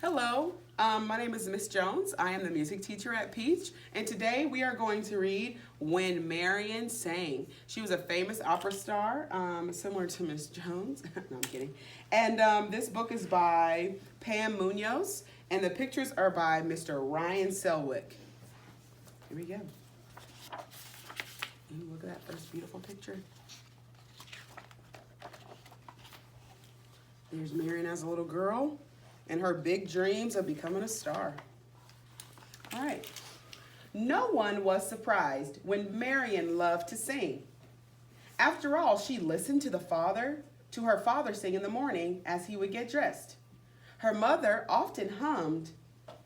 Hello, my name is Miss Jones. I am the music teacher at Peach, and today we are going to read When Marian Sang. She was a famous opera star, similar to Miss Jones. No, I'm kidding. And this book is by Pam Muñoz, and the pictures are by Mr. Ryan Selwick. Here we go. Ooh, look at that first beautiful picture. There's Marian as a little girl and her big dreams of becoming a star. All right. No one was surprised when Marian loved to sing. After all, she listened to her father sing in the morning as he would get dressed. Her mother often hummed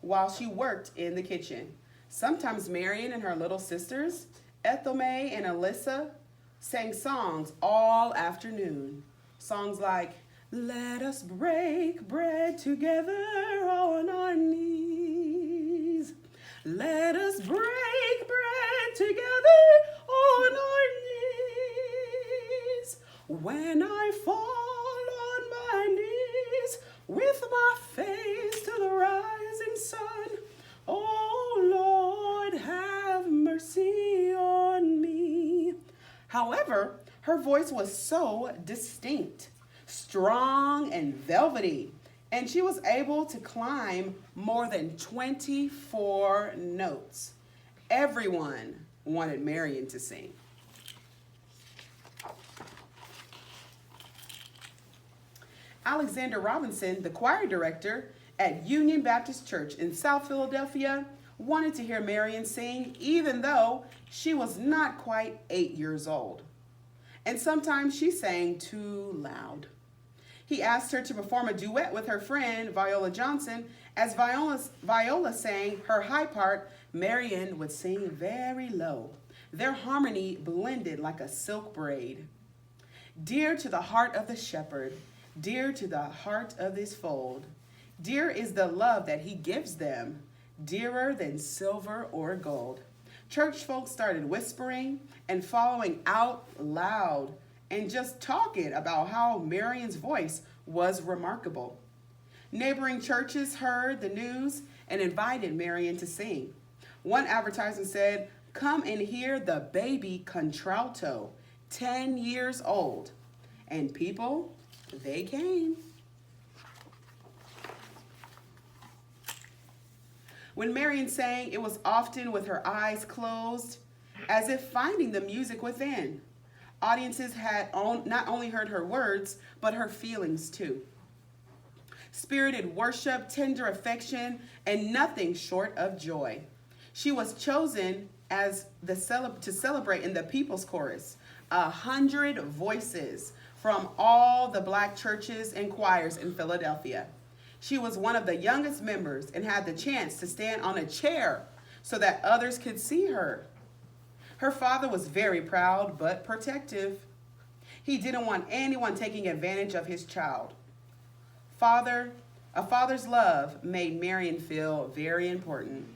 while she worked in the kitchen. Sometimes Marian and her little sisters, Ethome and Alyssa, sang songs all afternoon. Songs like, "Let us break bread together on our knees. Let us break bread together on our knees. When I fall on my knees with my face to the rising sun, oh Lord, have mercy on me." However, her voice was so distinct, strong and velvety, and she was able to climb more than 24 notes. Everyone wanted Marian to sing. Alexander Robinson, the choir director at Union Baptist Church in South Philadelphia, wanted to hear Marian sing even though she was not quite 8 years old. And sometimes she sang too loud. He asked her to perform a duet with her friend, Viola Johnson. As Viola sang her high part, Marian would sing very low. Their harmony blended like a silk braid. Dear to the heart of the shepherd, dear to the heart of his fold, dear is the love that he gives them, dearer than silver or gold. Church folks started whispering and following out loud and just talking about how Marian's voice was remarkable. Neighboring churches heard the news and invited Marian to sing. One advertisement said, "Come and hear the baby contralto, 10 years old." And people, they came. When Marian sang, it was often with her eyes closed, as if finding the music within. Audiences had not only heard her words, but her feelings too. Spirited worship, tender affection, and nothing short of joy. She was chosen to celebrate in the People's Chorus, 100 voices from all the black churches and choirs in Philadelphia. She was one of the youngest members and had the chance to stand on a chair so that others could see her. Her father was very proud but protective. He didn't want anyone taking advantage of his child. A father's love made Marian feel very important.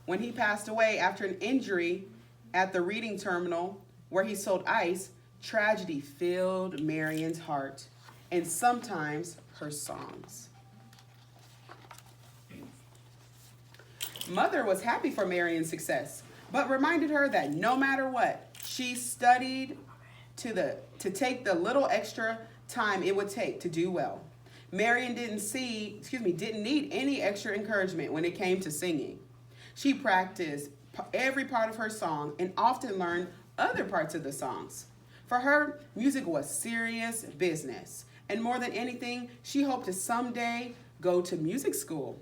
When he passed away after an injury at the reading terminal where he sold ice, tragedy filled Marian's heart and sometimes her songs. Mother was happy for Marian's success, but reminded her that no matter what, she studied to take the little extra time it would take to do well. Marian didn't need any extra encouragement when it came to singing. She practiced every part of her song and often learned other parts of the songs. For her, music was serious business, and more than anything, she hoped to someday go to music school.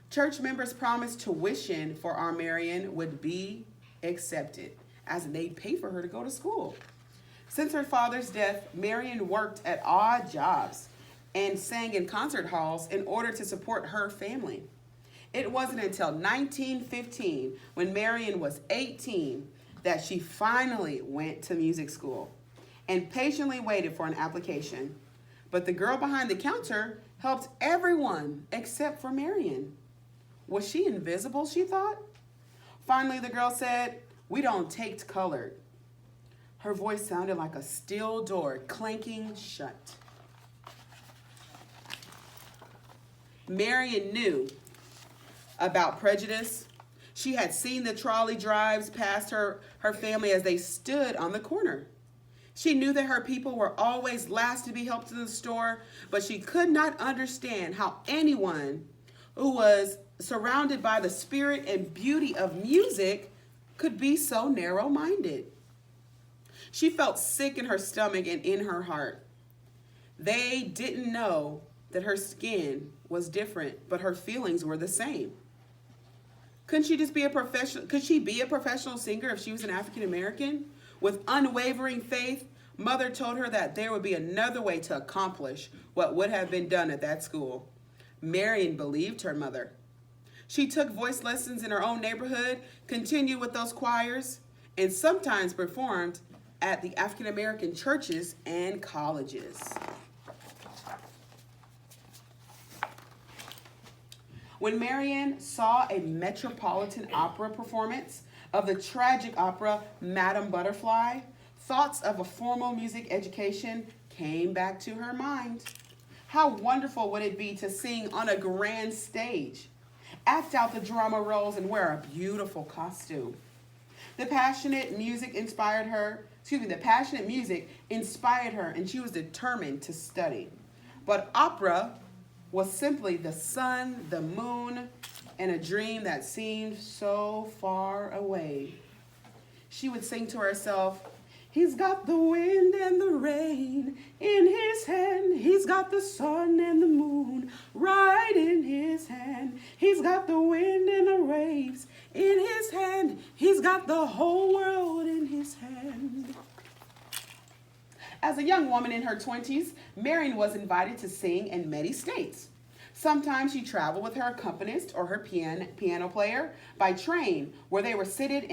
Church members promised tuition for our Marian would be accepted, as they'd pay for her to go to school. Since her father's death, Marian worked at odd jobs and sang in concert halls in order to support her family. It wasn't until 1915, when Marian was 18, that she finally went to music school and patiently waited for an application. But the girl behind the counter helped everyone except for Marian. Was she invisible, she thought? Finally, the girl said, "We don't take colored." Her voice sounded like a steel door clanking shut. Marian knew about prejudice. She had seen the trolley drives past her family as they stood on the corner. She knew that her people were always last to be helped in the store, but she could not understand how anyone who was surrounded by the spirit and beauty of music could be so narrow-minded. She felt sick in her stomach and in her heart. They didn't know that her skin was different, but her feelings were the same. Couldn't she just be a professional? Could she be a professional singer if she was an African American? With unwavering faith, Mother told her that there would be another way to accomplish what would have been done at that school. Marian believed her mother. She took voice lessons in her own neighborhood, continued with those choirs, and sometimes performed at the African American churches and colleges. When Marian saw a Metropolitan Opera performance of the tragic opera Madame Butterfly, thoughts of a formal music education came back to her mind. How wonderful would it be to sing on a grand stage, act out the drama roles, and wear a beautiful costume? The passionate music inspired her, and she was determined to study. But opera was simply the sun, the moon, and a dream that seemed so far away. She would sing to herself, "He's got the wind and the rain in his hand. He's got the sun and the moon right in his hand. He's got the wind and the waves in his hand. He's got the whole world in his hand." As a young woman in her 20s, Marian was invited to sing in many states. Sometimes she traveled with her accompanist or her piano player by train, where they were sat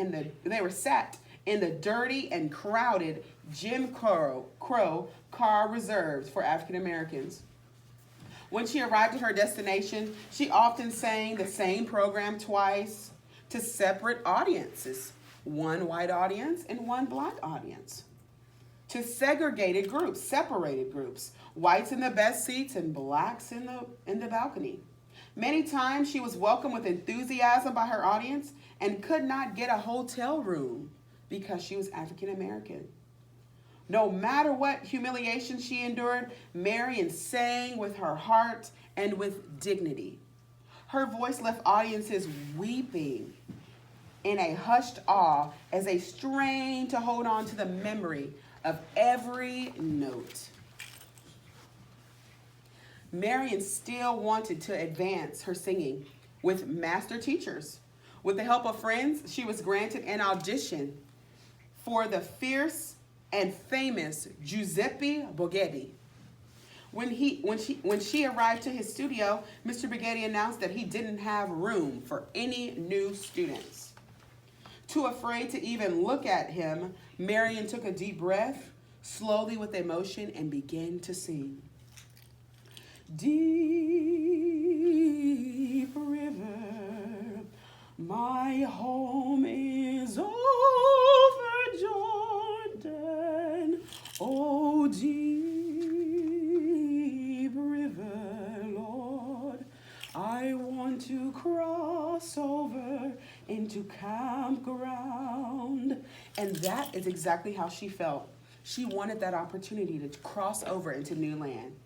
in the dirty and crowded Jim Crow car reserved for African Americans. When she arrived at her destination, she often sang the same program twice to separate audiences, one white audience and one black audience. To separated groups, whites in the best seats and blacks in the balcony. Many times she was welcomed with enthusiasm by her audience and could not get a hotel room because she was African American. No matter what humiliation she endured, Marian sang with her heart and with dignity. Her voice left audiences weeping in a hushed awe as they strained to hold on to the memory of every note. Marian still wanted to advance her singing with master teachers. With the help of friends, she was granted an audition for the fierce and famous Giuseppe Borghetti. When she arrived to his studio, Mr. Borghetti announced that he didn't have room for any new students. Too afraid to even look at him, Marian took a deep breath, slowly with emotion, and began to sing. Deep river, my home is over Jordan. Oh, deep river, Lord, I want to cross over into campground. And that is exactly how she felt. She wanted that opportunity to cross over into new land.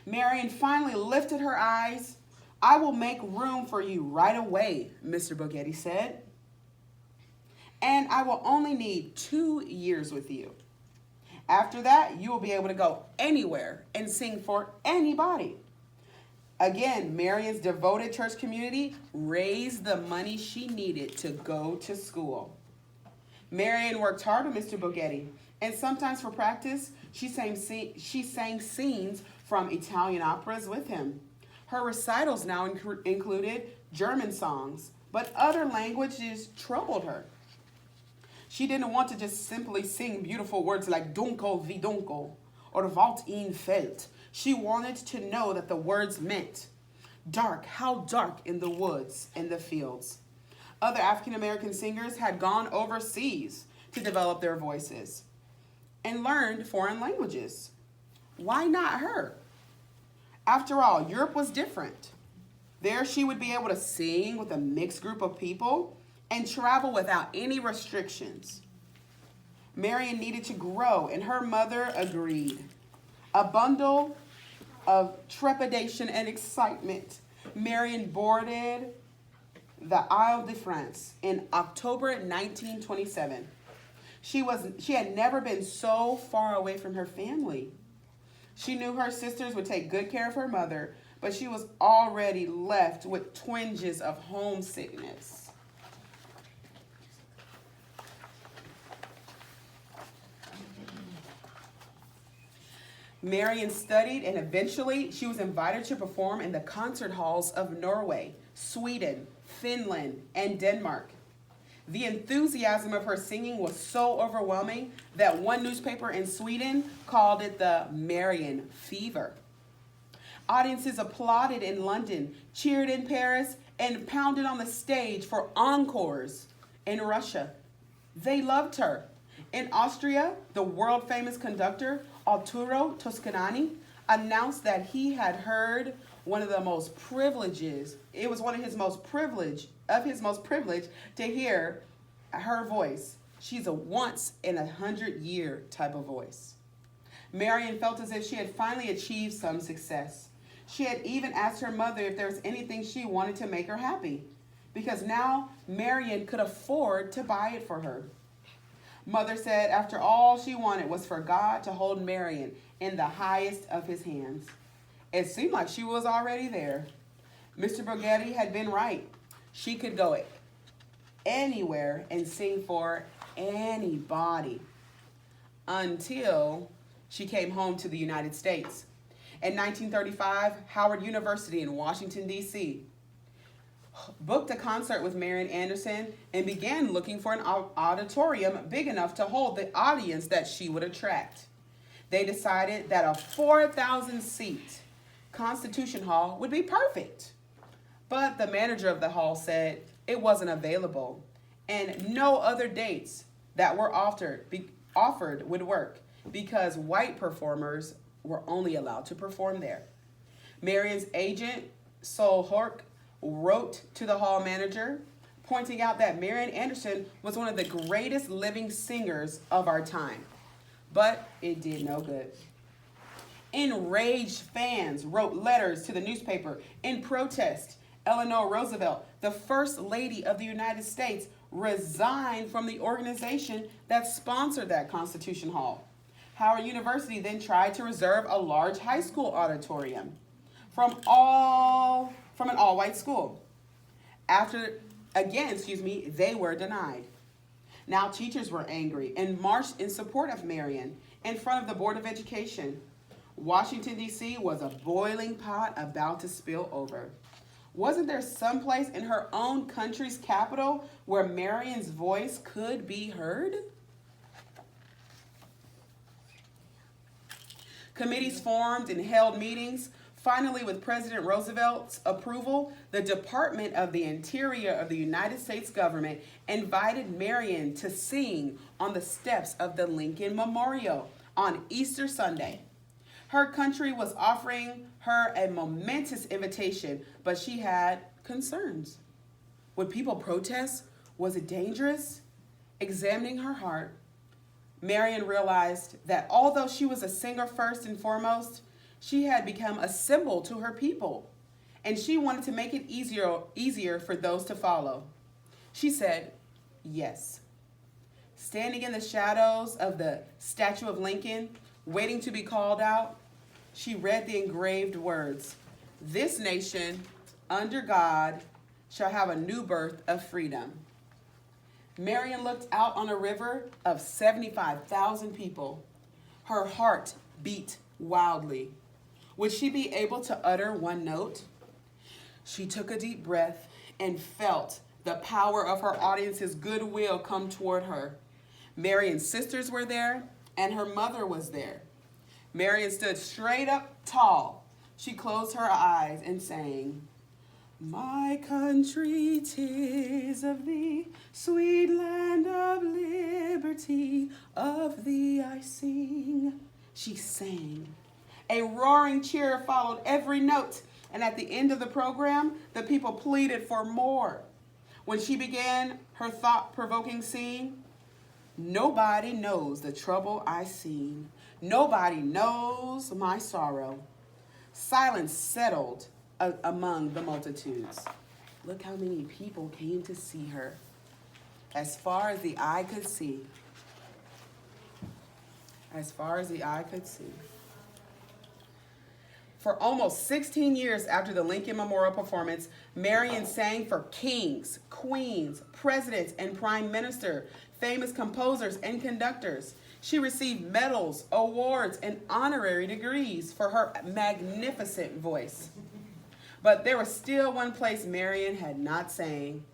Marian finally lifted her eyes. "I will make room for you right away," Mr. Borghetti said. "And I will only need 2 years with you. After that, you will be able to go anywhere and sing for anybody." Again, Marian's devoted church community raised the money she needed to go to school. Marian worked hard with Mr. Borghetti, and sometimes for practice, she sang scenes from Italian operas with him. Her recitals now included German songs, but other languages troubled her. She didn't want to just simply sing beautiful words like Dunkel wie dunkel or Wat ihn fällt. She wanted to know that the words meant dark, how dark in the woods and the fields. Other African American singers had gone overseas to develop their voices and learned foreign languages. Why not her? After all, Europe was different. There she would be able to sing with a mixed group of people and travel without any restrictions. Marian needed to grow, and her mother agreed. A bundle of trepidation and excitement, Marian boarded the Isle de France in October 1927. She had never been so far away from her family. She knew her sisters would take good care of her mother, but she was already left with twinges of homesickness. Marian studied, and eventually she was invited to perform in the concert halls of Norway, Sweden, Finland, and Denmark. The enthusiasm of her singing was so overwhelming that one newspaper in Sweden called it the Marian fever. Audiences applauded in London, cheered in Paris, and pounded on the stage for encores in Russia. They loved her. In Austria, the world-famous conductor Arturo Toscanini announced that he had heard one of the most privileges. It was one of his most privilege to hear her voice. She's a once in 100-year type of voice. Marian felt as if she had finally achieved some success. She had even asked her mother if there was anything she wanted to make her happy, because now Marian could afford to buy it for her. Mother said after all she wanted was for God to hold Marian in the highest of his hands. It seemed like she was already there. Mr. Borghetti had been right. She could go anywhere and sing for anybody until she came home to the United States. In 1935, Howard University in Washington, D.C. booked a concert with Marian Anderson and began looking for an auditorium big enough to hold the audience that she would attract. They decided that a 4,000-seat Constitution Hall would be perfect. But the manager of the hall said it wasn't available and no other dates that were offered would work because white performers were only allowed to perform there. Marian's agent, Sol Hork, wrote to the hall manager, pointing out that Marian Anderson was one of the greatest living singers of our time. But it did no good. Enraged fans wrote letters to the newspaper in protest. Eleanor Roosevelt, the First Lady of the United States, resigned from the organization that sponsored that Constitution Hall. Howard University then tried to reserve a large high school auditorium from an all-white school. They were denied. Now teachers were angry and marched in support of Marian in front of the Board of Education. Washington, D.C. was a boiling pot about to spill over. Wasn't there someplace in her own country's capital where Marian's voice could be heard? Committees formed and held meetings. Finally, with President Roosevelt's approval, the Department of the Interior of the United States government invited Marian to sing on the steps of the Lincoln Memorial on Easter Sunday. Her country was offering her a momentous invitation, but she had concerns. Would people protest? Was it dangerous? Examining her heart, Marian realized that although she was a singer first and foremost, she had become a symbol to her people, and she wanted to make it easier for those to follow. She said, yes. Standing in the shadows of the statue of Lincoln, waiting to be called out, she read the engraved words, "This nation, under God, shall have a new birth of freedom." Marian looked out on a river of 75,000 people. Her heart beat wildly. Would she be able to utter one note? She took a deep breath and felt the power of her audience's goodwill come toward her. Marian's sisters were there, and her mother was there. Marian stood straight up tall. She closed her eyes and sang, "My country, 'tis of thee, sweet land of liberty, of thee I sing." She sang. A roaring cheer followed every note, And at the end of the program, the people pleaded for more. When she began her thought-provoking scene, nobody knows the trouble I've seen. Nobody knows my sorrow. Silence settled among the multitudes. Look how many people came to see her. As far as the eye could see. As far as the eye could see. For almost 16 years after the Lincoln Memorial performance, Marian sang for kings, queens, presidents, and prime minister, famous composers and conductors. She received medals, awards, and honorary degrees for her magnificent voice. But there was still one place Marian had not sang.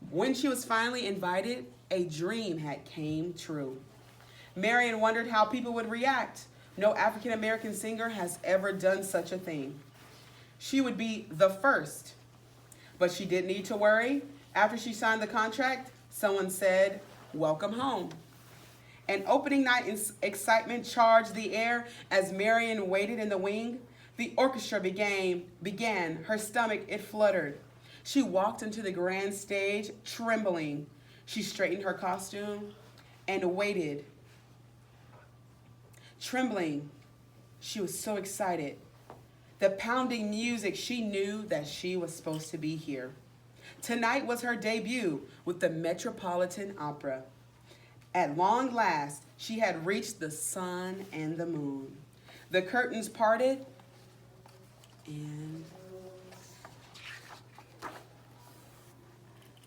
When she was finally invited, a dream had came true. Marian wondered how people would react. No African American singer has ever done such a thing. She would be the first. But she didn't need to worry. After she signed the contract, someone said, "Welcome home." And opening night excitement charged the air as Marian waited in the wing. The orchestra began. Her stomach, it fluttered. She walked into the grand stage, trembling. She straightened her costume and waited. Trembling, she was so excited. The pounding music, she knew that she was supposed to be here. Tonight was her debut with the Metropolitan Opera. At long last, she had reached the sun and the moon. The curtains parted, and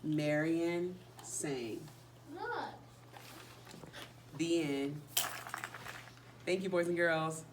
Marian sang. The end. Thank you, boys and girls.